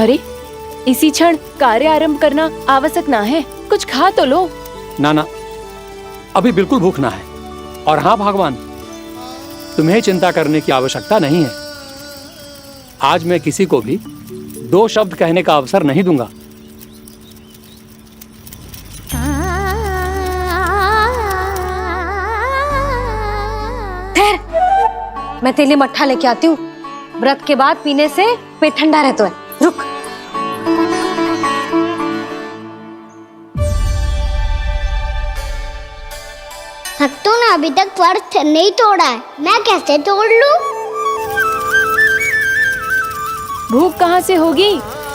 अरे, इसी क्षण कार्य आरंभ करना आवश्यक ना है। कुछ खा तो लो। ना ना, अभी बिल्कुल भूख ना है। और हाँ भगवान, तुम्हें चिंता करने की आवश्यकता नहीं है। आज मैं किसी को भी 2 शब्द कहने का अवसर नहीं दूंगा। मैं तेरे लिए मट्ठा लेके आती हूँ। व्रत के बाद पीने से पेट ठंडा रहता है। रुक। भक्तों ने अभी तक व्रत नहीं तोड़ा है, मैं कैसे तोड़ लूं? भूख कहाँ से होगी?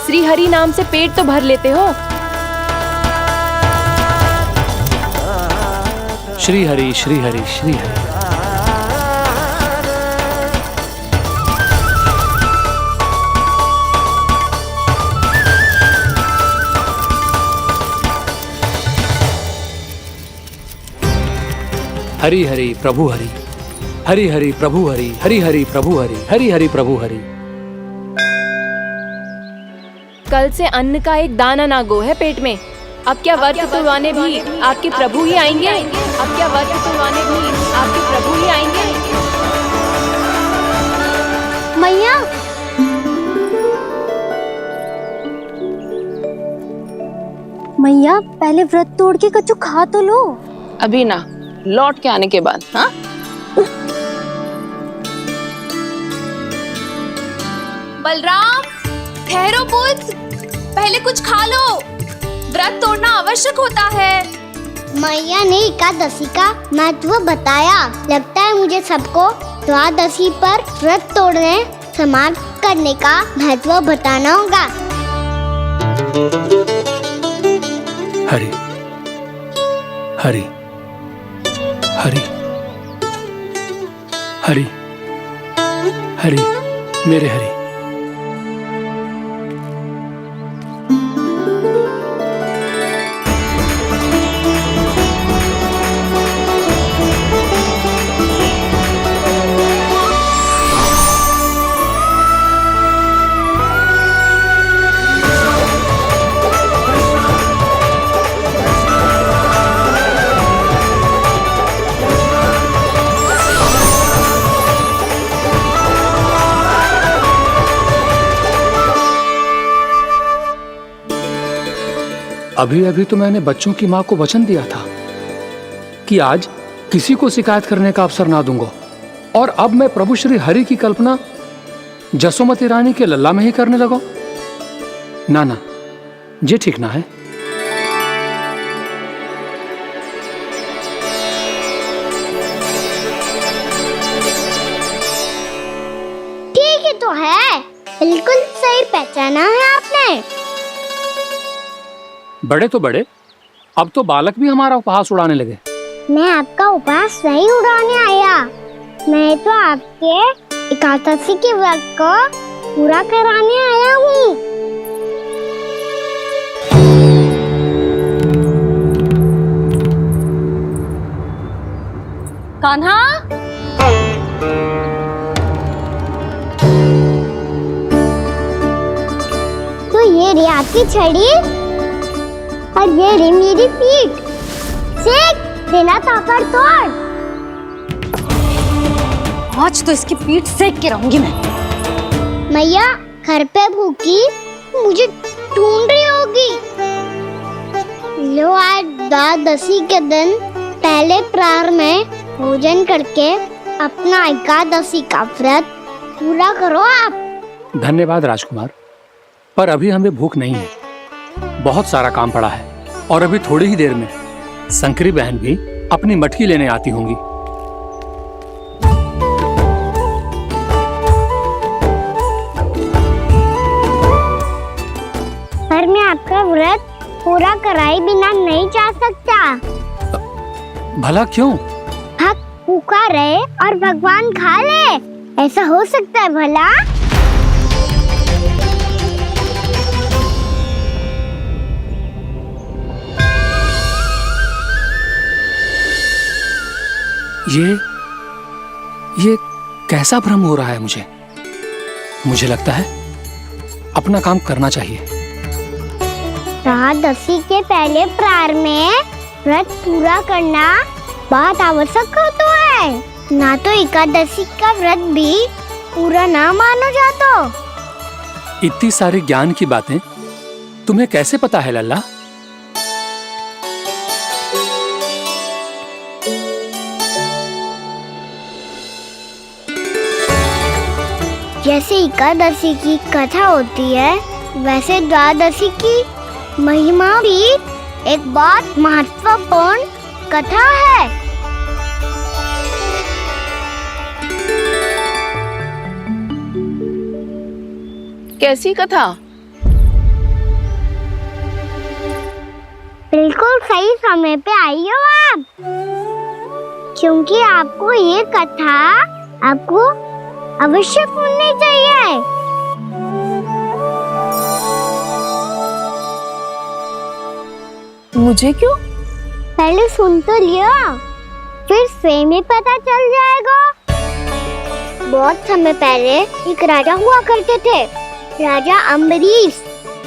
श्री हरि नाम से पेट तो भर लेते हो। श्री हरि श्री हरि श्री हरि। हरि हरि प्रभु हरि, हरि हरि प्रभु हरि, हरि हरि प्रभु हरि, हरि हरि प्रभु हरि। कल से अन्न का एक दाना ना गो है पेट में। अब क्या व्रत तुड़वाने भी आपके प्रभु ही आएंगे? अब क्या व्रत तुड़वाने भी आपके प्रभु ही आएंगे? मैया, मैया पहले व्रत तोड़ के कछु खा तो लो। अभी ना, लौट के आने के बाद। हाँ, बलराम, ठहरो पुत्र, पहले कुछ खा लो। व्रत तोड़ना आवश्यक होता है। मैया ने एकादशी का महत्व बताया। लगता है मुझे सबको द्वादशी पर व्रत तोड़ने समाप्त करने का महत्व बताना होगा। हरि हरि हरि हरि हरि, मेरे हरि। अभी अभी तो मैंने बच्चों की माँ को वचन दिया था कि आज किसी को शिकायत करने का अवसर ना दूंगा, और अब मैं प्रभु श्री हरि की कल्पना जसोमती रानी के लल्ला में ही करने लगा। ना ना, ये ठीक ना है। ठीक है तो है, बिल्कुल सही पहचाना है आपने। बड़े तो बड़े, अब तो बालक भी हमारा उपहास उड़ाने लगे। मैं आपका उपहास नहीं उड़ाने आया, मैं तो आपके एकादशी के व्रत को पूरा कराने आया हूँ। कान्हा, तो ये रे आपकी छड़ी और ये रे मेरी पीठ। सेक देना ताकत तोड़। आज तो इसकी पीठ सेक के रहूंगी मैं। मैया घर पे भूखी मुझे ढूंढ रही होगी। लो, आज द्वादशी के दिन पहले प्रहर में भोजन करके अपना एकादशी का व्रत पूरा करो आप। धन्यवाद राजकुमार, पर अभी हमें भूख नहीं है। बहुत सारा काम पड़ा है, और अभी थोड़ी ही देर में शंकरी बहन भी अपनी मटकी लेने आती होंगी। पर मैं आपका व्रत पूरा कराए बिना नहीं जा सकता। भला क्यों? भक्त भूखा रहे और भगवान खा ले, ऐसा हो सकता है भला? ये कैसा भ्रम हो रहा है मुझे लगता है अपना काम करना चाहिए। एकादशी के पहले प्रार में व्रत पूरा करना बहुत आवश्यक होता है, ना तो एकादशी का व्रत भी पूरा ना मानो जातो। इतनी सारी ज्ञान की बातें तुम्हें कैसे पता है लल्ला? जैसे एकादशी की कथा होती है, वैसे द्वादशी की महिमा भी एक बहुत महत्वपूर्ण कथा है। कैसी कथा? बिल्कुल सही समय पे आई हो आप, क्योंकि आपको ये कथा आपको अवश्य सुननी चाहिए। मुझे क्यों? पहले सुन तो लियो, फिर स्वयं ही पता चल जाएगा। बहुत समय पहले एक राजा हुआ करते थे, राजा अम्बरीश।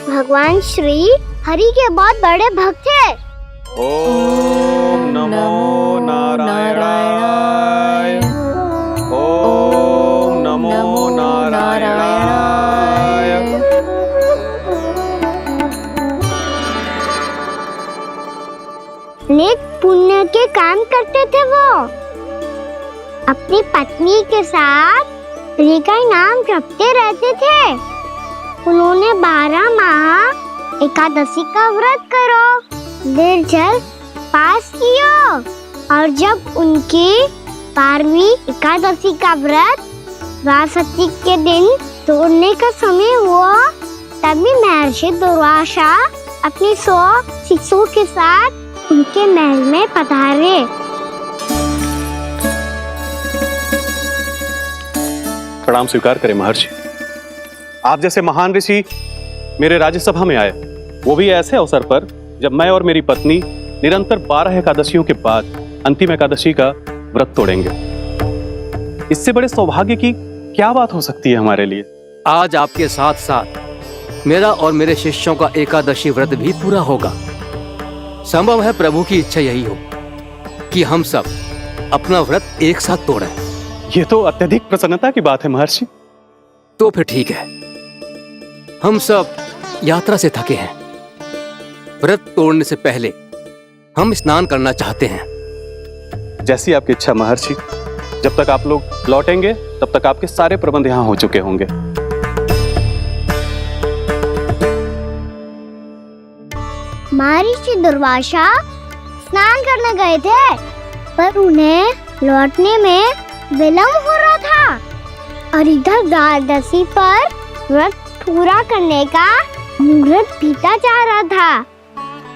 भगवान श्री हरि के बहुत बड़े भक्त थे। ओम नमो नारायणाय। ओम नमो नारायणाय। नेक पुण्य के काम करते थे वो। अपनी पत्नी के साथ हरि का नाम जपते रहते थे। उन्होंने 12 माह एकादशी का व्रत करो निर्जल पास किया, और जब उनकी 12वीं एकादशी का व्रत द्वादशी के दिन तोड़ने का समय हुआ, तभी महर्षि दुर्वासा अपनी 100 शिष्यों के साथ उनके महल में पधारे। प्रणाम स्वीकार करें महर्षि। आप जैसे महान ऋषि मेरे राज्यसभा में आए, वो भी ऐसे अवसर पर जब मैं और मेरी पत्नी निरंतर 12 एकादशियों के बाद अंतिम एकादशी का व्रत तोड़ेंगे। इससे बड़े सौभाग्य की क्या बात हो सकती है हमारे लिए? आज आपके साथ साथ मेरा और मेरे शिष्यों का एकादशी व्रत भी पूरा होगा। संभव है प्रभु की इच्छा यही हो कि हम सब अपना व्रत एक साथ तोड़ें। ये तो अत्यधिक प्रसन्नता की बात है महर्षि। तो फिर ठीक है, हम सब यात्रा से थके हैं। व्रत तोड़ने से पहले हम स्नान करना चाहते हैं। जैसी आपकी इच्छा महर्षि। जब तक आप लोग लौटेंगे तब तक आपके सारे प्रबंध यहाँ हो चुके होंगे। महर्षि दुर्वासा स्नान करने गए थे, पर उन्हें लौटने में विलंब हो रहा था, और इधर द्वादशी पर व्रत पूरा करने का मुहूर्त बीता जा रहा था।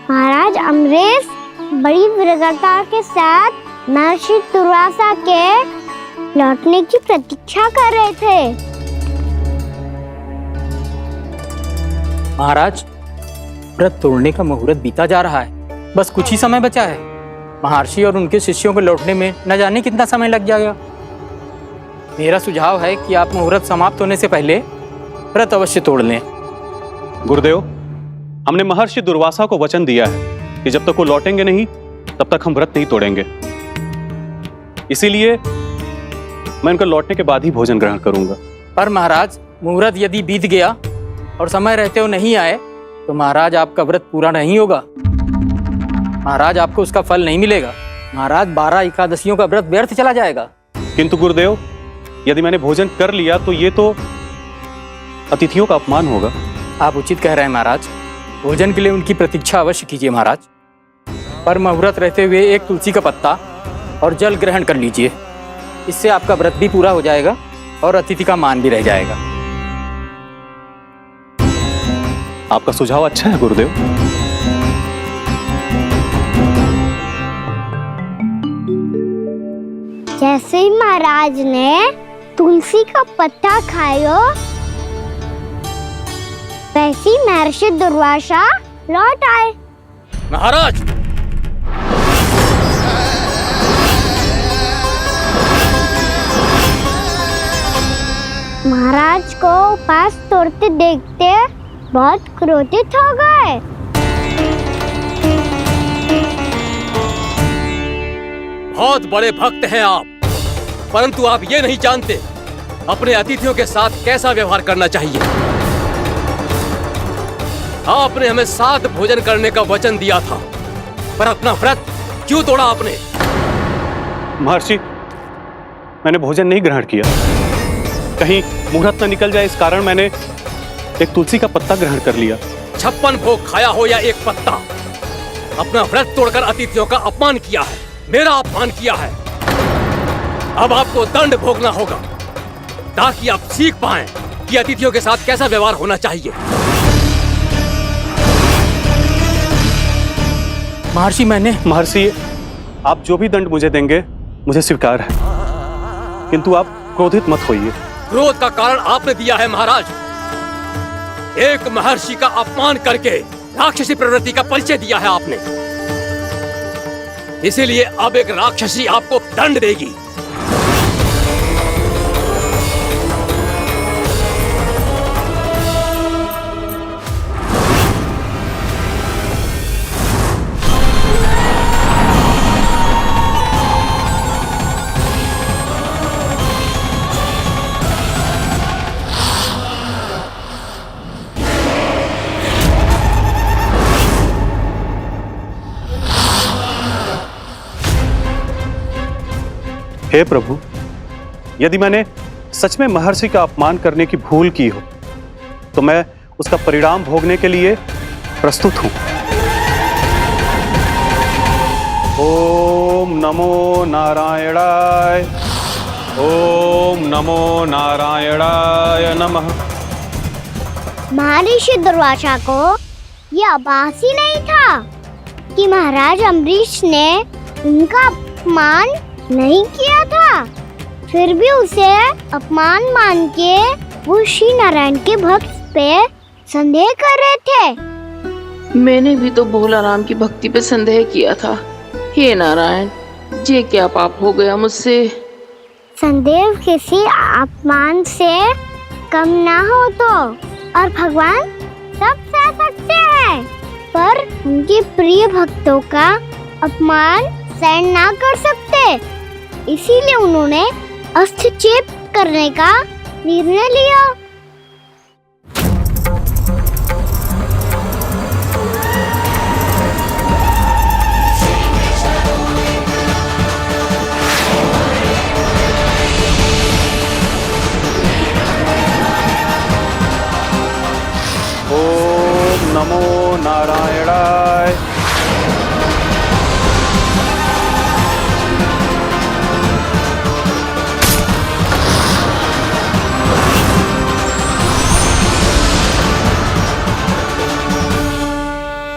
महाराज अम्बरीश बड़ी विरगता के साथ महर्षि दुर्वासा के लौटने की प्रतीक्षा कर रहे थे। महाराज, व्रत तोड़ने का मुहूर्त बीता जा रहा है। बस कुछ ही समय बचा है। महर्षि और उनके शिष्यों को लौटने में न जाने कितना समय लग जाएगा। मेरा सुझाव है कि आप मुहूर्त समाप्त होने से पहले व्रत अवश्य तोड़ लें। गुरुदेव, हमने महर्षि दुर्वासा को वचन दिया है कि जब तक वो लौटेंगे नहीं तब तक हम व्रत नहीं तोड़ेंगे। इसीलिए मैं उनका लौटने के बाद ही भोजन ग्रहण करूंगा। पर महाराज, मुहूर्त यदि बीत गया और समय रहते हो नहीं आए तो महाराज आपका व्रत पूरा नहीं होगा। महाराज, आपको उसका फल नहीं मिलेगा। महाराज, 12 एकादशियों का व्रत व्यर्थ चला जाएगा। किंतु गुरुदेव, यदि मैंने भोजन कर लिया तो ये तो अतिथियों का अपमान होगा। आप उचित कह रहे हैं महाराज। भोजन के लिए उनकी प्रतीक्षा अवश्य कीजिए महाराज। पर मुहूर्त रहते हुए एक तुलसी का पत्ता और जल ग्रहण कर लीजिए। इससे आपका व्रत भी पूरा हो जाएगा और अतिथि का मान भी रह जाएगा। आपका सुझाव अच्छा है गुरुदेव। जैसे ही महाराज ने तुलसी का पत्ता खायो, वैसे ही महर्षि दुर्वासा लौट आए। महाराज, महाराज को उपास तोड़ते देखते बहुत क्रोधित हो गए। बहुत बड़े भक्त हैं आप, परंतु आप ये नहीं जानते अपने अतिथियों के साथ कैसा व्यवहार करना चाहिए। आपने हमें साथ भोजन करने का वचन दिया था, पर अपना व्रत क्यों तोड़ा आपने? महर्षि, मैंने भोजन नहीं ग्रहण किया। कहीं मुहूर्त न निकल जाए इस कारण मैंने एक तुलसी का पत्ता ग्रहण कर लिया। 56 भोग खाया हो या एक पत्ता, अपना व्रत तोड़कर अतिथियों का अपमान किया है, मेरा अपमान किया है। अब आपको दंड भोगना होगा ताकि आप सीख पाएं कि अतिथियों के साथ कैसा व्यवहार होना चाहिए। महर्षि, आप जो भी दंड मुझे देंगे मुझे स्वीकार है, किंतु आप क्रोधित मत होइए। क्रोध का कारण आपने दिया है महाराज। एक महर्षि का अपमान करके राक्षसी प्रवृत्ति का परिचय दिया है आपने, इसीलिए अब एक राक्षसी आपको दंड देगी। हे प्रभु, यदि मैंने सच में महर्षि का अपमान करने की भूल की हो तो मैं उसका परिणाम भोगने के लिए प्रस्तुत हूं। ओम नमो नारायणाय, ओम नमो नारायणाय नमः। महर्षि दुर्वासा को यह आभास ही नहीं था कि महाराज अम्बरीश ने उनका अपमान नहीं किया था, फिर भी उसे अपमान मान के वो श्री नारायण के भक्त पे संदेह कर रहे थे। मैंने भी तो भोला राम की भक्ति पे संदेह किया था। हे नारायण, ये क्या पाप हो गया मुझसे? संदेह किसी अपमान से कम ना हो तो, और भगवान सब सह सकते हैं, पर उनके प्रिय भक्तों का अपमान सहन ना कर सकते, इसीलिए उन्होंने अस्थिचेप करने का निर्णय लिया। ओम नमो नारायणाय।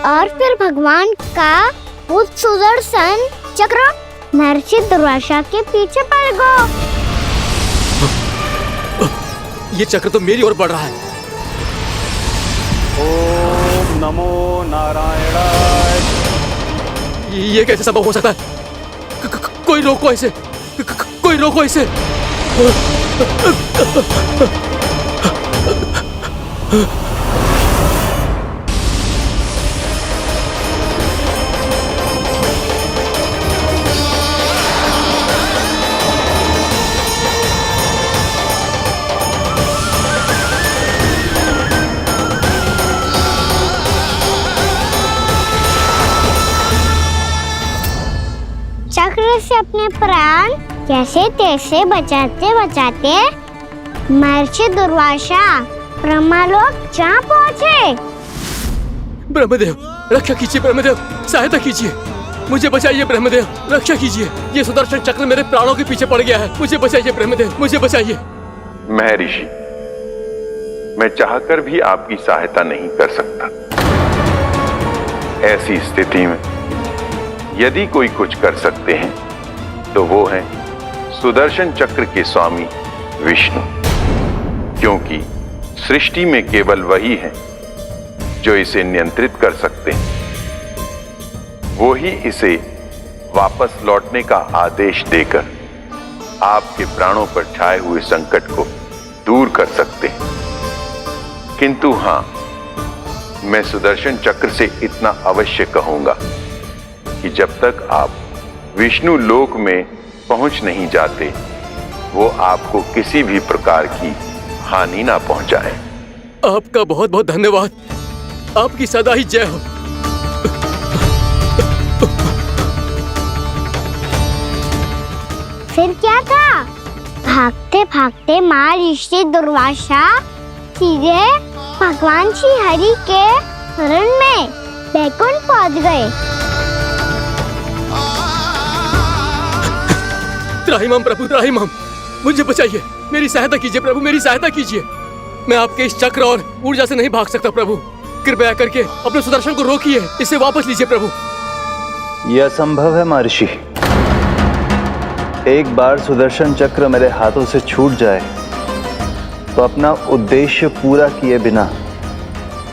और फिर भगवान का वो सुदर्शन चक्र महर्षि दुर्वासा के पीछे पड़ गया। ये चक्र तो मेरी ओर बढ़ रहा है। ओम नमो नारायणाय। ये कैसे संभव हो सकता है? कोई रोको इसे, कोई रोको इसे। चक्र से अपने प्राण कैसे तैसे बचाते बचाते महर्षि दुर्वासा ब्रह्मलोक जा पहुंचे। ब्रह्मदेव, रक्षा कीजिए। ब्रह्मदेव, सहायता कीजिए, मुझे बचाइए। ब्रह्मदेव, रक्षा कीजिए। ये सुदर्शन चक्र मेरे प्राणों के पीछे पड़ गया है। मुझे बचाइए ब्रह्मदेव, मुझे बचाइए। महर्षि, मैं चाहकर भी आपकी सहायता नहीं कर सकता। ऐसी स्थिति में यदि कोई कुछ कर सकते हैं तो वो है सुदर्शन चक्र के स्वामी विष्णु, क्योंकि सृष्टि में केवल वही है जो इसे नियंत्रित कर सकते हैं। वो ही इसे वापस लौटने का आदेश देकर आपके प्राणों पर छाए हुए संकट को दूर कर सकते, किंतु हां, मैं सुदर्शन चक्र से इतना अवश्य कहूंगा कि जब तक आप विष्णु लोक में पहुंच नहीं जाते, वो आपको किसी भी प्रकार की हानि ना पहुंचाए। आपका बहुत बहुत धन्यवाद। आपकी सदा ही जय हो। फिर क्या था? भागते भागते महर्षि दुर्वासा सीधे भगवान श्री हरि के शरण में बैकुंठ पहुंच गए। त्राहिमाम प्रभु, त्राहिमाम, मुझे बचाइए, मेरी सहायता कीजिए प्रभु, मेरी सहायता कीजिए। मैं आपके इस चक्र और ऊर्जा से नहीं भाग सकता प्रभु। कृपया करके अपने सुदर्शन को रोकिए, इसे वापस लीजिए प्रभु। यह असंभव है महर्षि। एक बार सुदर्शन चक्र मेरे हाथों से छूट जाए तो अपना उद्देश्य पूरा किए बिना,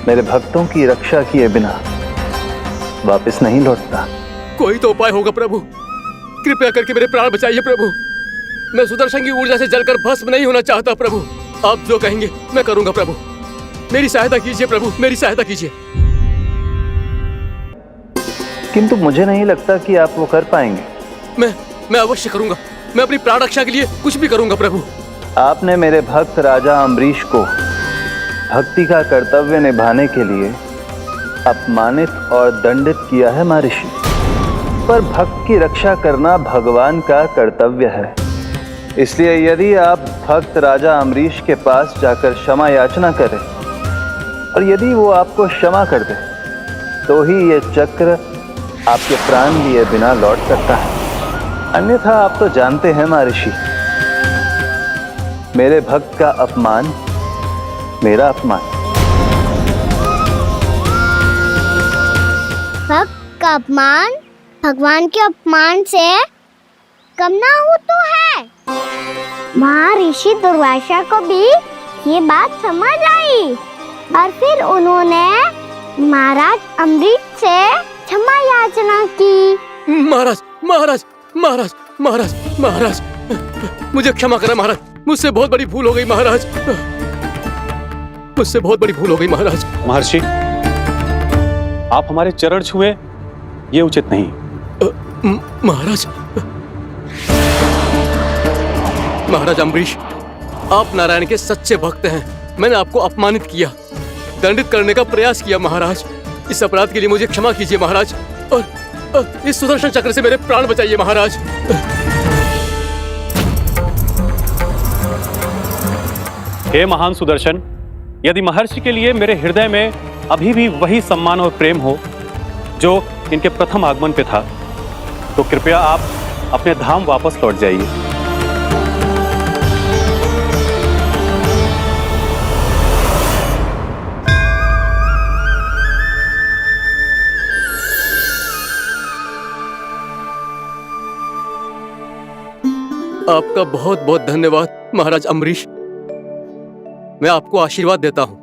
मेरे भक्तों की रक्षा किए बिना वापस नहीं लौटता। कोई तो उपाय होगा प्रभु, कृपया करके मेरे प्राण बचाइए प्रभु। मैं सुदर्शन की ऊर्जा से जलकर भस्म नहीं होना चाहता प्रभु। आप जो कहेंगे मैं करूंगा प्रभु। मेरी सहायता कीजिए प्रभु, मेरी सहायता कीजिए। किंतु मुझे नहीं लगता कि आप वो कर पाएंगे। मैं अवश्य करूंगा। मैं अपनी प्राण रक्षा के लिए कुछ भी करूंगा प्रभु। आपने मेरे भक्त राजा अम्बरीश को भक्ति का कर्तव्य निभाने के लिए अपमानित और दंडित किया है महर्षि, पर भक्त की रक्षा करना भगवान का कर्तव्य है। इसलिए यदि आप भक्त राजा अम्बरीश के पास जाकर क्षमा याचना करें और यदि वो आपको क्षमा कर दे, तो ही ये चक्र आपके प्राण लिए बिना लौट सकता है। अन्यथा आप तो जानते हैं महर्षि, मेरे भक्त का अपमान मेरा अपमान। भक्त का अपमान भगवान के अपमान से कम ना हो तो है। महर्षि दुर्वासा को भी ये बात समझ आई और फिर उन्होंने महाराज अम्बरीश से क्षमा याचना की। महाराज महाराज महाराज महाराज महाराज, मुझे क्षमा करें महाराज, मुझसे बहुत बड़ी भूल हो गई महाराज, मुझसे बहुत बड़ी भूल हो गई महाराज। महर्षि, आप हमारे चरण छुए ये उचित नहीं। महाराज, महाराज अम्बरीश, आप नारायण के सच्चे भक्त हैं। मैंने आपको अपमानित किया, दंडित करने का प्रयास किया महाराज। इस अपराध के लिए मुझे क्षमा कीजिए महाराज, और इस सुदर्शन चक्र से मेरे प्राण बचाइए महाराज। हे महान सुदर्शन, यदि महर्षि के लिए मेरे हृदय में अभी भी वही सम्मान और प्रेम हो जो इनके प्रथम आगमन पे था, तो कृपया आप अपने धाम वापस लौट जाइए। आपका बहुत बहुत धन्यवाद महाराज अम्बरीश। मैं आपको आशीर्वाद देता हूं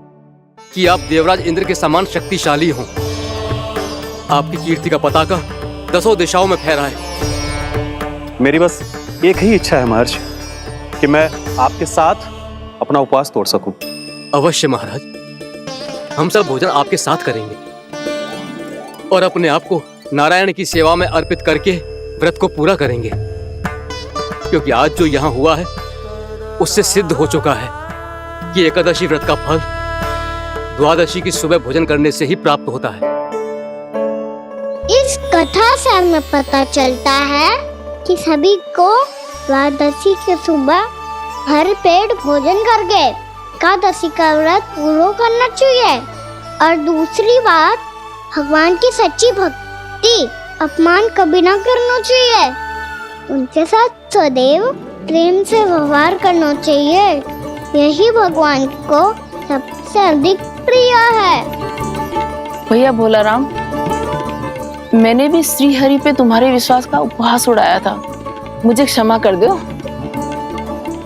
कि आप देवराज इंद्र के समान शक्तिशाली हों। आपकी कीर्ति का पताका 10 दिशाओं में फहराए। मेरी बस एक ही इच्छा है महर्षि, कि मैं आपके साथ अपना उपवास तोड़ सकूं। अवश्य महाराज, हम सब भोजन आपके साथ करेंगे और अपने आप को नारायण की सेवा में अर्पित करके व्रत को पूरा करेंगे, क्योंकि आज जो यहाँ हुआ है उससे सिद्ध हो चुका है कि एकादशी व्रत का फल द्वादशी की सुबह भोजन करने से ही प्राप्त होता है। इस कथा से हमें पता चलता है कि सभी को द्वादशी के सुबह भर पेट भोजन करके एकादशी का व्रत पूरा करना चाहिए। और दूसरी बात, भगवान की सच्ची भक्ति अपमान कभी ना करना चाहिए। उनके साथ सदैव प्रेम से व्यवहार करना चाहिए। यही भगवान को सबसे अधिक प्रिय है। भैया भोला राम, मैंने भी श्री हरि पे तुम्हारे विश्वास का उपहास उड़ाया था, मुझे क्षमा कर दो।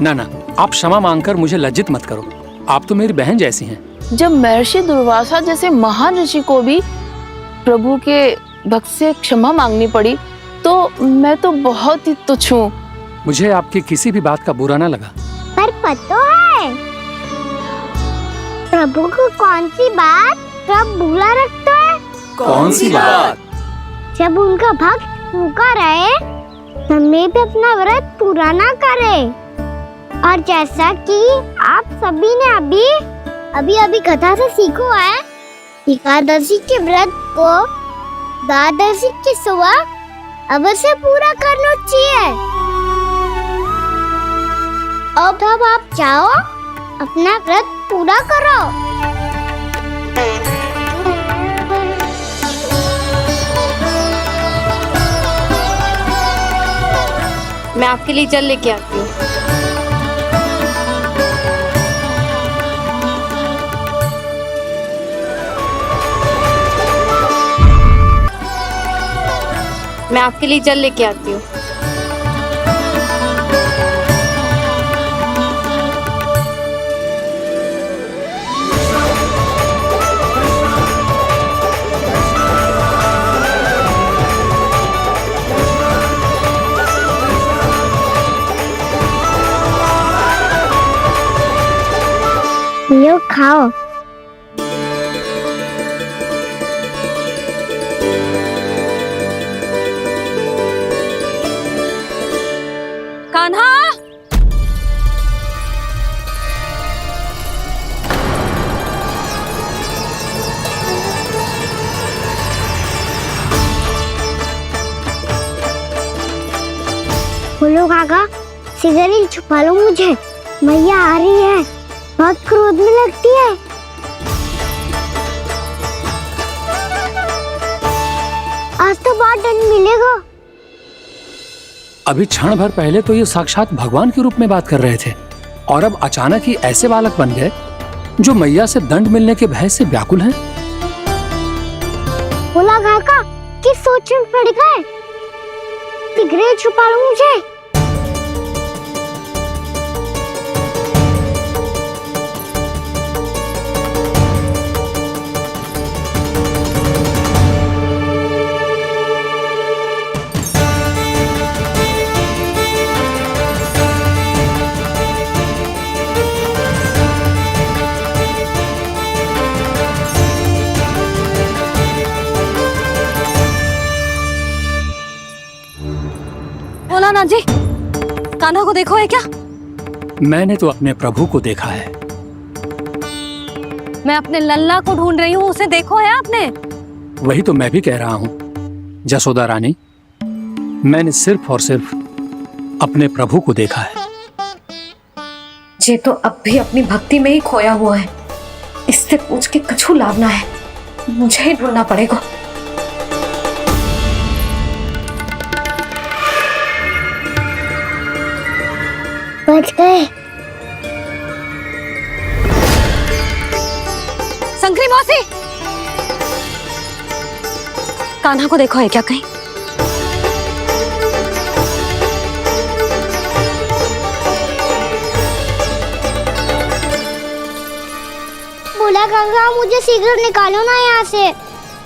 ना ना, आप क्षमा मांगकर मुझे लज्जित मत करो, आप तो मेरी बहन जैसी हैं। जब महर्षि दुर्वासा जैसे महान ऋषि को भी प्रभु के भक्त से क्षमा मांगनी पड़ी, तो मैं तो बहुत ही तुच्छ हूँ। मुझे आपकी किसी भी बात का बुरा ना लगा। पर पता है प्रभु को कौन सी बात कब बुरा रखता है? कौन सी बात? जब उनका भक्त भूखा रहे तब में भी अपना व्रत पूरा ना करे। और जैसा कि आप सभी ने अभी कथा से सीखो है, एकादशी के व्रत को द्वादशी के सुबह अवश्य पूरा करना चाहिए। अब आप चाहो अपना व्रत पूरा करो। मैं आपके लिए जल लेके आती हूँ। मैं आपके लिए जल लेके आती हूँ। लो खाओ। कान्हा, बोलो काका, सिगरेट छुपा लो मुझे, मैया आ रही है, बहुत क्रोध में लगती है। आज तो बहुत दंड मिलेगा। अभी क्षण भर पहले तो ये साक्षात भगवान के रूप में बात कर रहे थे और अब अचानक ही ऐसे बालक बन गए जो मैया से दंड मिलने के भय से व्याकुल हैं। बोला काका, किस सोच में पड़ गए? सिगरेट छुपा लो मुझे। बोला ना जी, कान्हा को देखो है क्या? मैंने तो अपने प्रभु को देखा है। मैं अपने लल्ला को ढूंढ रही हूँ, उसे देखो है आपने? वही तो मैं भी कह रहा हूँ जसोदा रानी, मैंने सिर्फ और सिर्फ अपने प्रभु को देखा है। ये तो अब भी अपनी भक्ति में ही खोया हुआ है, इससे पूछ के कछु लाभ ना है, मुझे ही ढूंढना पड़ेगा। बच गए। संकरी मौसी, कान्हा को देखो है क्या कहीं? बोला काका, मुझे सिगरेट निकालो ना यहाँ से,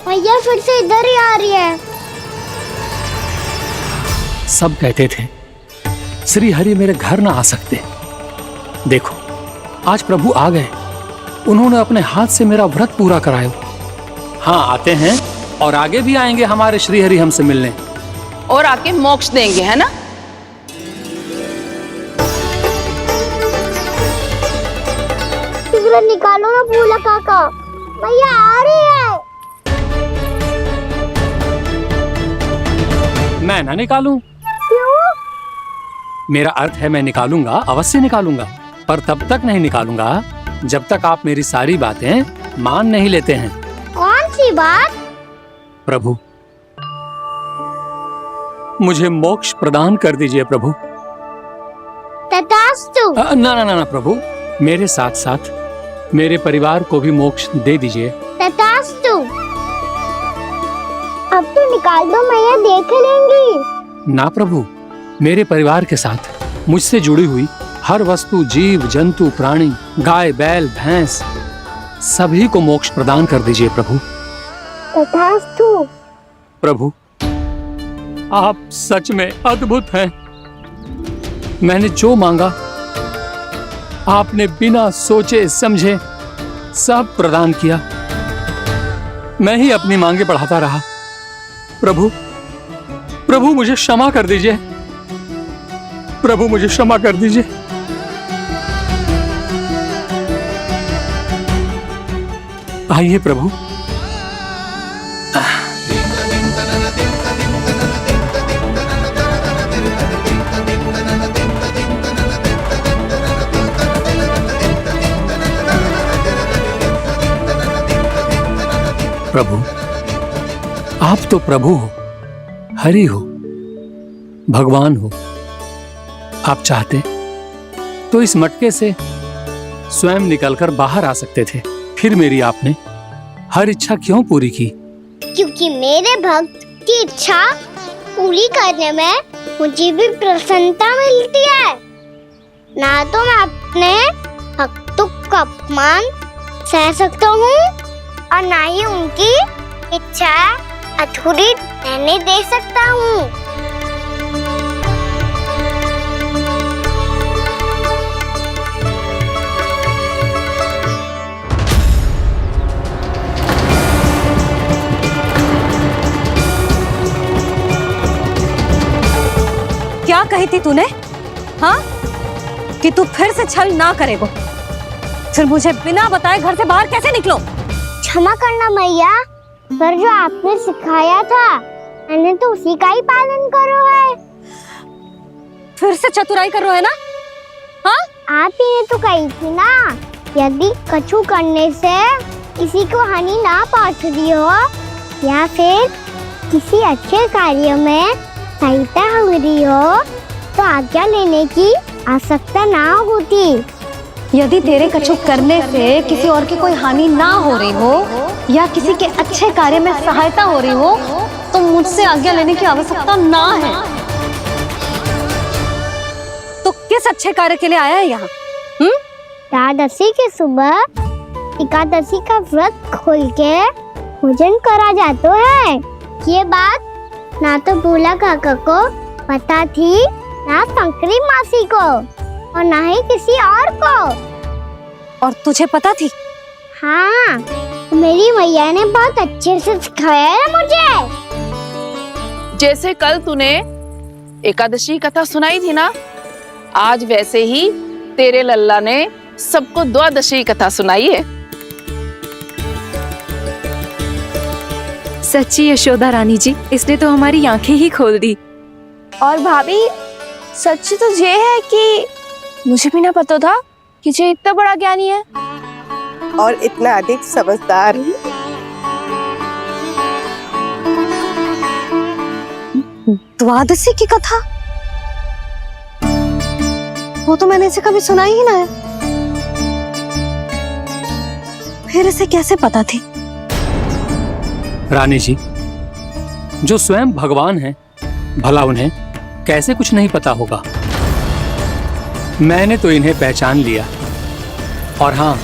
मैया फिर से इधर ही आ रही है। सब कहते थे श्री हरि मेरे घर ना आ सकते। देखो आज प्रभु आ गए, उन्होंने अपने हाथ से मेरा व्रत पूरा कराया। हाँ, आते हैं और आगे भी आएंगे हमारे श्री हरि हमसे मिलने और आके मोक्ष देंगे, है ना? सिगरेट निकालो ना बोला काका, मैया आ रही है। मैं ना निकालूं? क्यों? मेरा अर्थ है मैं निकालूंगा, अवश्य निकालूंगा, पर तब तक नहीं निकालूंगा जब तक आप मेरी सारी बातें मान नहीं लेते हैं। कौन सी बात? प्रभु, मुझे मोक्ष प्रदान कर दीजिए प्रभु। तथास्तु। ना ना ना ना प्रभु, मेरे साथ साथ मेरे परिवार को भी मोक्ष दे दीजिए। तथास्तु। अब तो निकाल दो, मैया देख लेंगी। ना प्रभु, मेरे परिवार के साथ मुझसे जुड़ी हुई हर वस्तु, जीव जंतु, प्राणी, गाय बैल भैंस, सभी को मोक्ष प्रदान कर दीजिए प्रभु। तथास्तु। प्रभु, आप सच में अद्भुत हैं। मैंने जो मांगा आपने बिना सोचे समझे सब प्रदान किया। मैं ही अपनी मांगे बढ़ाता रहा। प्रभु, प्रभु मुझे क्षमा कर दीजिए। प्रभु मुझे क्षमा कर दीजिए। आइए प्रभु। प्रभु, आप तो प्रभु हो, हरि हो, भगवान हो। आप चाहते तो इस मटके से स्वयं निकलकर बाहर आ सकते थे, फिर मेरी आपने हर इच्छा क्यों पूरी की? क्योंकि मेरे भक्त की इच्छा पूरी करने में मुझे भी प्रसन्नता मिलती है। ना तो मैं अपने भक्तों का अपमान सह सकता हूँ और ना ही उनकी इच्छा अधूरी रहने दे सकता हूँ। क्या कही थी तूने? हाँ, कि तू फिर से छल ना करेगा। फिर मुझे बिना बताए घर से बाहर कैसे निकलो? क्षमा करना मैया, पर जो आपने सिखाया था मैंने तो उसी का ही पालन करो है। फिर से चतुराई कर रहे हो ना? हाँ, आप ही ने तो कही थी ना, यदि कछु करने से किसी को हानि ना पहुंच रही हो या फिर किसी अच्छे कार्य में सहायता हो रही हो तो आज्ञा लेने की आवश्यकता ना होती। यदि तेरे कछु करने से किसी और की कोई हानि ना हो रही हो या किसी के अच्छे कार्य में सहायता हो रही हो तो मुझसे आज्ञा लेने की आवश्यकता ना है। तो किस अच्छे कार्य के लिए आया है यहाँ? द्वादशी के सुबह एकादशी का व्रत खोल के भोजन करा जाता है। ये बात ना तो भोला काका को पता थी, ना शंकरी मासी को और ना ही किसी और को। और तुझे पता थी? हाँ, मेरी मैया ने बहुत अच्छे से सिखाया है मुझे। जैसे कल तूने एकादशी कथा सुनाई थी ना, आज वैसे ही तेरे लल्ला ने सबको द्वादशी कथा सुनाई है। सच्ची यशोदा रानी जी, इसने तो हमारी आंखें ही खोल दी। और भाभी, सच तो ये है कि मुझे भी ना पता था कि ये इतना बड़ा ज्ञानी है और इतना अधिक समझदार। द्वादशी की कथा? वो तो मैंने इसे कभी सुना ही ना है। फिर इसे कैसे पता थी? रानी जी, जो स्वयं भगवान हैं, भला उन्हें कैसे कुछ नहीं पता होगा? मैंने तो इन्हें पहचान लिया। और हाँ,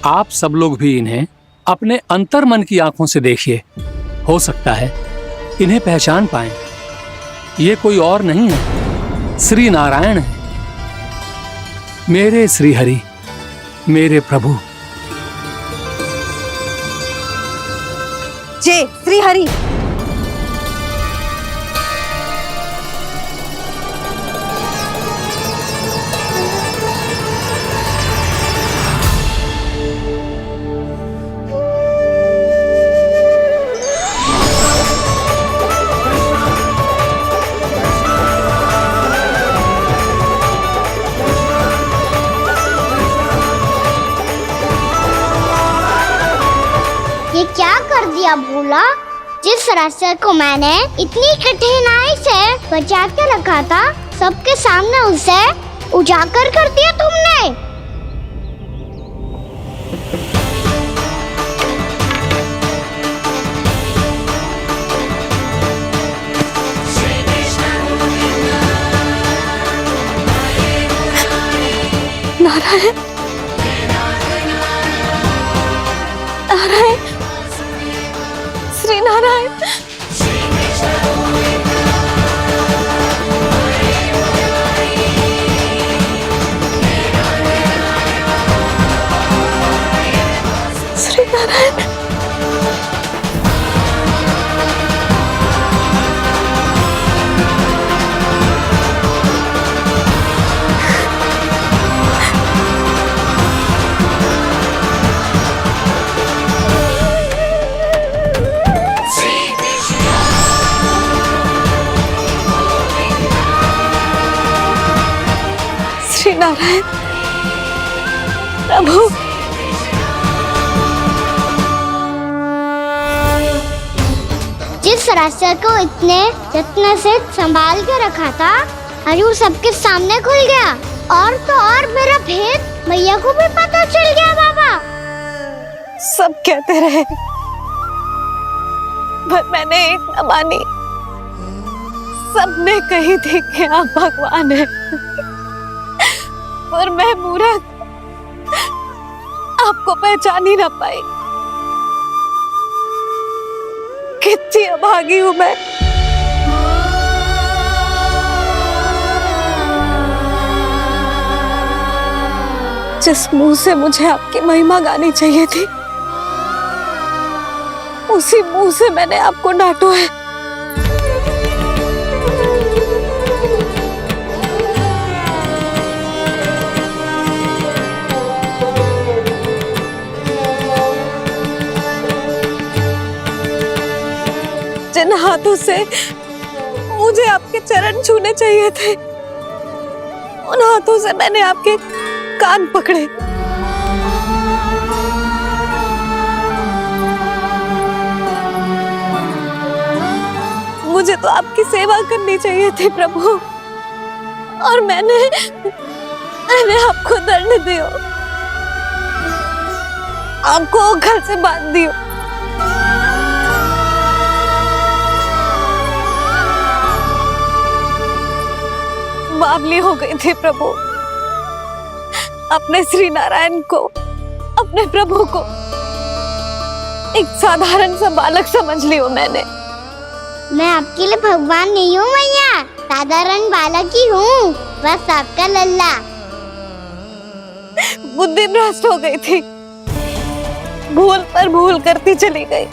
आप सब लोग भी इन्हें अपने अंतर्मन की आंखों से देखिए, हो सकता है इन्हें पहचान पाएं। ये कोई और नहीं है, श्री नारायण है, मेरे श्री हरि, मेरे प्रभु। जय श्री हरि। ये क्या कर दिया भोला? जिस रास्ते को मैंने इतनी कठिनाई से बचा के रखा था, सबके सामने उसे उजागर कर दिया तुमने। नारायण, नारायण, श्री नारायण। नारायण। श्री नारायण प्रभु। जिस रास्ते को इतने यत्न से संभाल के रखा था, आज वो सबके सामने खुल गया। और तो और मेरा भेद मैया को भी पता चल गया बाबा। सब कहते रहे पर मैंने एक न मानी। सबने कही थी कि आप भगवान हैं, और मैं मूर्ख आपको पहचान ही ना पाई। कितनी अभागी हूं मैं। जिस मुंह से मुझे आपकी महिमा गानी चाहिए थी, उसी मुंह से मैंने आपको डांटा है। जिन हाथों से मुझे आपके चरण छूने चाहिए थे, उन हाथों से मैंने आपके कान पकड़े। मुझे तो आपकी सेवा करनी चाहिए थी प्रभु, और मैंने आपको दंड दियो, आपको घर से बांध दियो। बावली हो गई थी प्रभु। अपने श्री नारायण को, अपने प्रभु को एक साधारण सा बालक समझ लियो मैंने। मैं आपके लिए भगवान नहीं हूँ मैया, साधारण बालक ही हूँ, बस आपका लल्ला। बुद्धि भ्रष्ट हो गई थी, भूल पर भूल करती चली गई।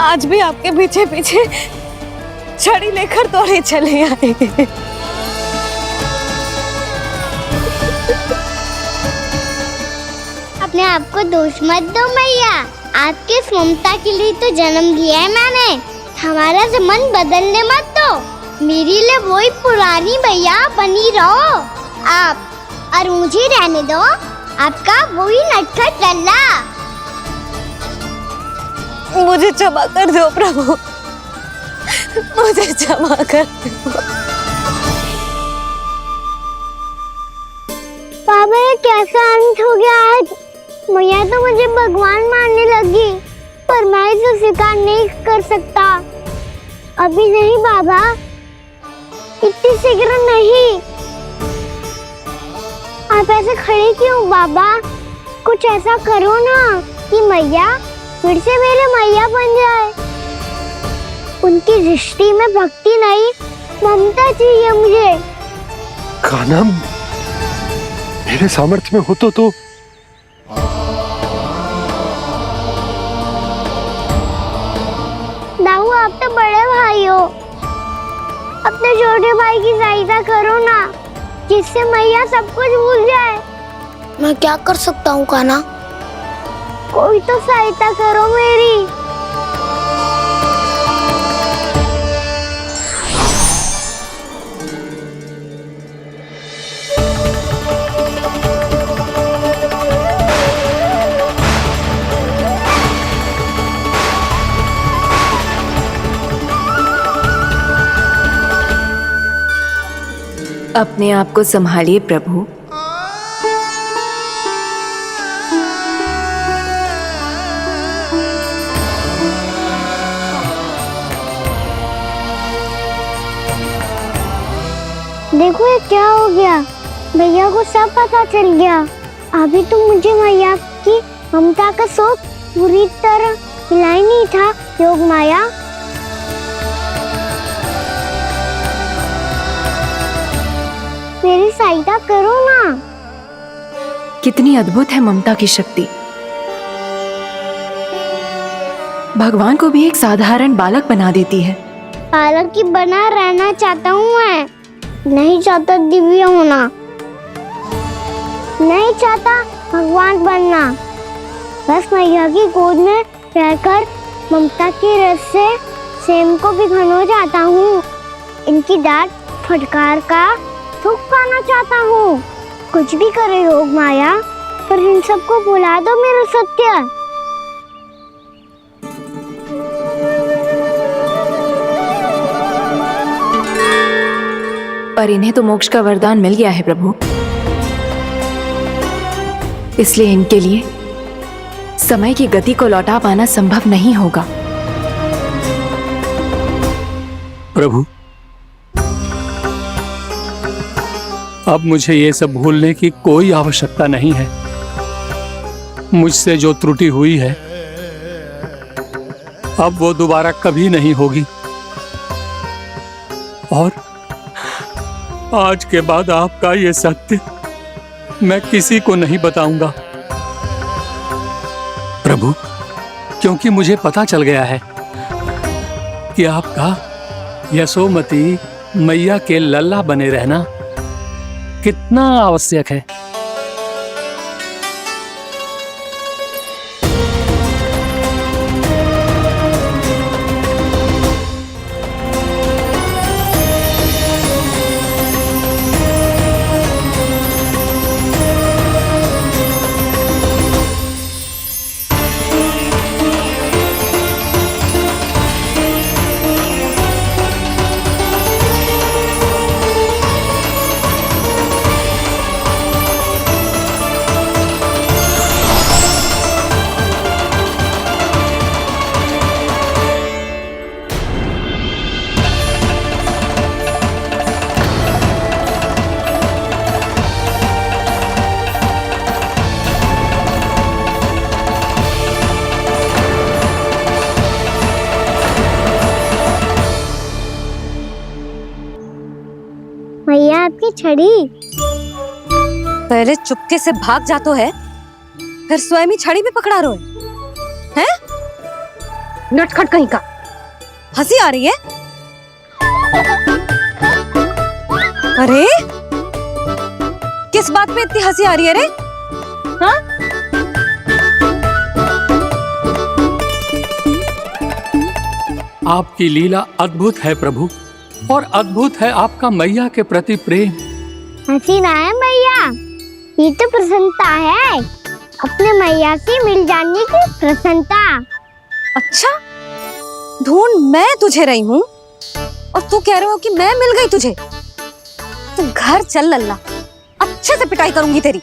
आज भी आपके पीछे पीछे छड़ी लेकर दौड़े चले आए। अपने आप को दोष मत दो मैया, आपके इस ममता के लिए तो जन्म लिया है मैंने। हमारा मन बदलने मत दो, मेरे लिए वही पुरानी मैया बनी रहो आप, और मुझे रहने दो आपका वही नटखट लल्ला। मुझे क्षमा कर दो प्रभु, मुझे क्षमा कर दो। बाबा ये कैसा अंत हो गया आज? मैया तो मुझे भगवान मानने लगी, पर मैं इसे स्वीकार नहीं कर सकता। अभी नहीं बाबा, इतनी शीघ्र नहीं। आप ऐसे खड़े क्यों बाबा? कुछ ऐसा करो ना कि मैया फिर से मेरे मैया बन जाए। उनकी दृष्टि में भक्ति नहीं, ममता चाहिए मुझे। कान्हा, मेरे सामर्थ्य में हो तो दाऊ, आप तो बड़े भाई हो, अपने छोटे भाई की सहायता करो ना, जिससे मैया सब कुछ भूल जाए। मैं क्या कर सकता हूँ कान्हा? कोई तो सहायता करो मेरी। अपने आप को संभालिए प्रभु। देखो ये क्या हो गया, भैया को सब पता चल गया। अभी तो मुझे मैया की ममता का शौक पूरी तरह मिला ही नहीं था। योग माया, मेरी सहायता करो ना। कितनी अद्भुत है ममता की शक्ति। भगवान को भी एक साधारण बालक बना देती है। बालक की बना रहना चाहता हूँ मैं, नहीं चाहता दिव्य होना, नहीं चाहता भगवान बनना। बस मैया की गोद में रहकर ममता की रस से सेम को भिगो जाता हूँ। इनकी डांट फटकार का दुख पाना चाहता हूँ। कुछ भी करे योग माया, पर इन सबको भुला दो मेरा सत्य। पर इन्हें तो मोक्ष का वरदान मिल गया है प्रभु, इसलिए इनके लिए समय की गति को लौटा पाना संभव नहीं होगा। प्रभु, अब मुझे ये सब भूलने की कोई आवश्यकता नहीं है। मुझसे जो त्रुटि हुई है अब वो दोबारा कभी नहीं होगी, और आज के बाद आपका ये सत्य मैं किसी को नहीं बताऊंगा प्रभु, क्योंकि मुझे पता चल गया है कि आपका यशोमती मैया के लल्ला बने रहना कितना आवश्यक है। मैया आपकी छड़ी। पहले चुपके से भाग जातो है, फिर स्वयं ही छड़ी भी पकड़ा रोए हैं? नटखट कहीं का। हंसी आ रही है? अरे किस बात पे इतनी हंसी आ रही है रे? हाँ? आपकी लीला अद्भुत है प्रभु, और अद्भुत है आपका मैया के प्रति प्रेम। हंसी ना है मैया, ये तो प्रसन्नता है, अपने मैया से मिल जाने की प्रसन्नता। अच्छा, ढूंढ मैं तुझे रही हूँ और तू कह रहे हो कि मैं मिल गई तुझे। तू घर चल लल्ला, अच्छे से पिटाई करूंगी तेरी।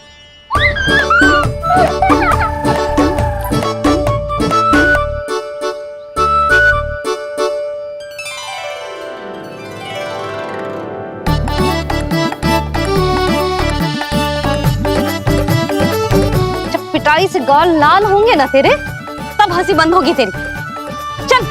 पिटाई से गाल लाल होंगे ना तेरे, तब हंसी बंद होगी तेरी। चल।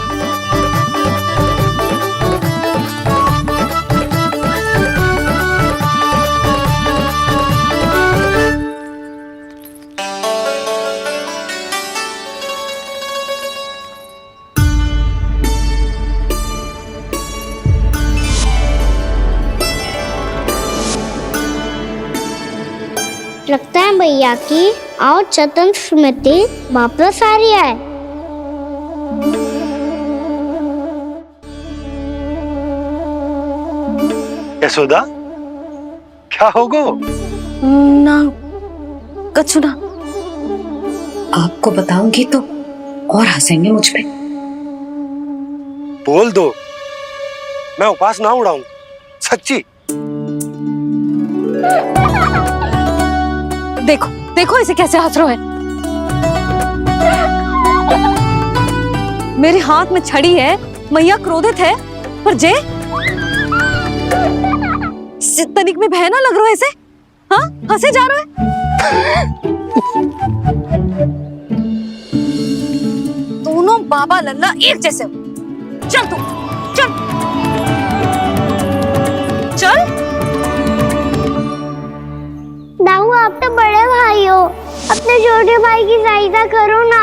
लगता है भैया की और चतन स्मृति वापस आ रही है। यशोदा, क्या होगो? ना कछु ना। आपको बताऊंगी तो और हंसेंगे मुझ पे। बोल दो, मैं उपवास ना उड़ाऊं, सच्ची। देखो देखो इसे कैसे हंस रहा है। मेरे हाथ में छड़ी है, मैया क्रोधित है, पर जे तनिक में बहना लग रहा है इसे। हाँ, हंसे जा रहा है। दोनों बाबा लल्ला एक जैसे हो। चल तू, चल चल। दाऊ, आप तो बड़े भाई हो, अपने छोटे भाई की सहायता करो ना।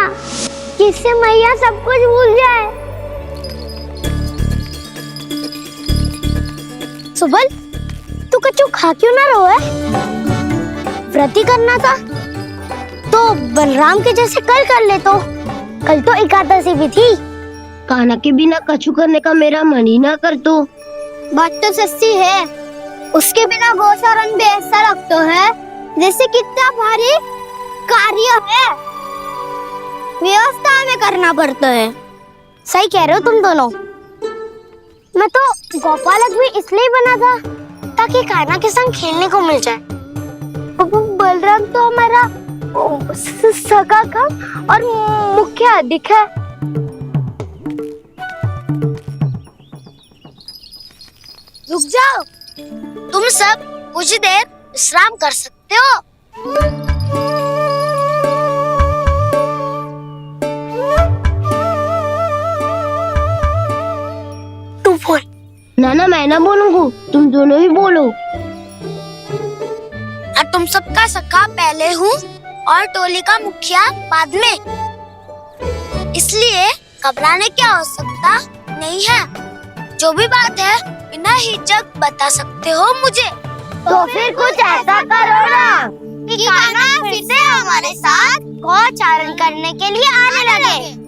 जिससे मैया सब कुछ भूल जाए। सुबल, तू कच्चू खा क्यों ना रहो है? व्रत ही करना था तो बलराम के जैसे कल कर ले। तो कल तो एकादशी भी थी। कान्हा के बिना कछु करने का मेरा मन ही ना कर। तो बात तो सच्ची है, उसके बिना गोचरण भी ऐसा लगता है जैसे कितना भारी कार्य है, व्यवस्था में करना पड़ता है। सही कह रहे हो तुम दोनों। मैं तो गोपालक भी इसलिए बना था ताकि कान्हा के संग खेलने को मिल जाए। बलराम तो हमारा सगा काम और मुख्य अधिक है। रुक जाओ, तुम सब कुछ देर विश्राम कर सकते हो। तू बोल। ना मैं ना बोलूंगा, तुम दोनों ही बोलो। और तुम सबका सखा पहले हूँ और टोली का मुखिया बाद में, इसलिए घबराने की आवश्यकता नहीं है। जो भी बात है बिना हिचक बता सकते हो मुझे। तो फिर कुछ ऐसा करो ना कि कान्हा फिर से हमारे साथ गोचारण करने के लिए आने लगे।